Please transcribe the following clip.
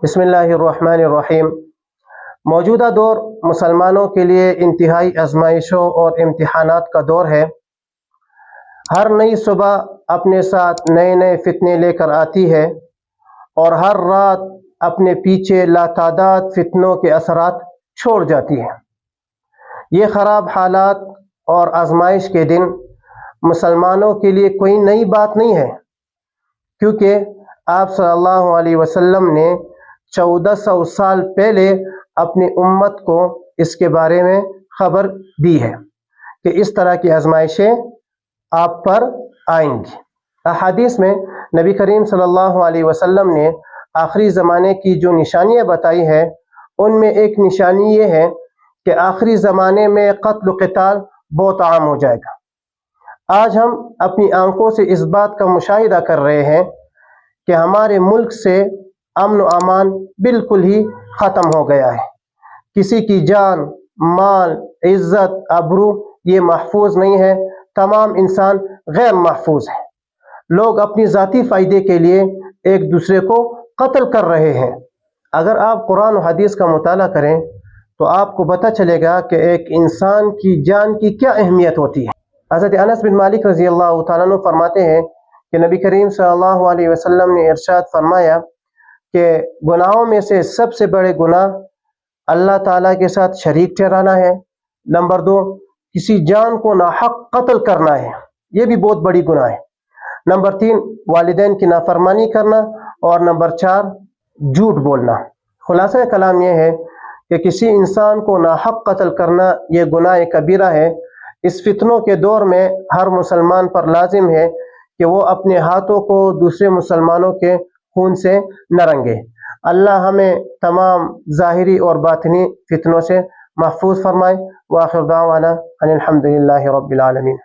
بسم اللہ الرحمن الرحیم۔ موجودہ دور مسلمانوں کے لیے انتہائی آزمائشوں اور امتحانات کا دور ہے۔ ہر نئی صبح اپنے ساتھ نئے نئے فتنے لے کر آتی ہے اور ہر رات اپنے پیچھے لاتعداد فتنوں کے اثرات چھوڑ جاتی ہے۔ یہ خراب حالات اور آزمائش کے دن مسلمانوں کے لیے کوئی نئی بات نہیں ہے، کیونکہ آپ صلی اللہ علیہ وسلم نے 1400 سال پہلے اپنی امت کو اس کے بارے میں خبر دی ہے کہ اس طرح کی آزمائشیں آپ پر آئیں گی۔ احادیث میں نبی کریم صلی اللہ علیہ وسلم نے آخری زمانے کی جو نشانیاں بتائی ہیں، ان میں ایک نشانی یہ ہے کہ آخری زمانے میں قتل و قتال بہت عام ہو جائے گا۔ آج ہم اپنی آنکھوں سے اس بات کا مشاہدہ کر رہے ہیں کہ ہمارے ملک سے امن و امان بالکل ہی ختم ہو گیا ہے۔ کسی کی جان، مال، عزت، آبرو یہ محفوظ نہیں ہے، تمام انسان غیر محفوظ ہے۔ لوگ اپنی ذاتی فائدے کے لیے ایک دوسرے کو قتل کر رہے ہیں۔ اگر آپ قرآن و حدیث کا مطالعہ کریں تو آپ کو پتہ چلے گا کہ ایک انسان کی جان کی کیا اہمیت ہوتی ہے۔ حضرت انس بن مالک رضی اللہ تعالیٰ عنہ فرماتے ہیں کہ نبی کریم صلی اللہ علیہ وسلم نے ارشاد فرمایا کہ گناہوں میں سے سب سے بڑے گناہ اللہ تعالیٰ کے ساتھ شریک ٹھہرانا ہے۔ نمبر 2، کسی جان کو ناحق قتل کرنا ہے، یہ بھی بہت بڑی گناہ ہے۔ نمبر 3، والدین کی نافرمانی کرنا، اور نمبر 4، جھوٹ بولنا۔ خلاصہ کلام یہ ہے کہ کسی انسان کو ناحق قتل کرنا یہ گناہ کبیرہ ہے۔ اس فتنوں کے دور میں ہر مسلمان پر لازم ہے کہ وہ اپنے ہاتھوں کو دوسرے مسلمانوں کے خون سے نہ رنگے۔ اللہ ہمیں تمام ظاہری اور باطنی فتنوں سے محفوظ فرمائے۔ وآخر دعوانا ان الحمد للہ رب العالمین۔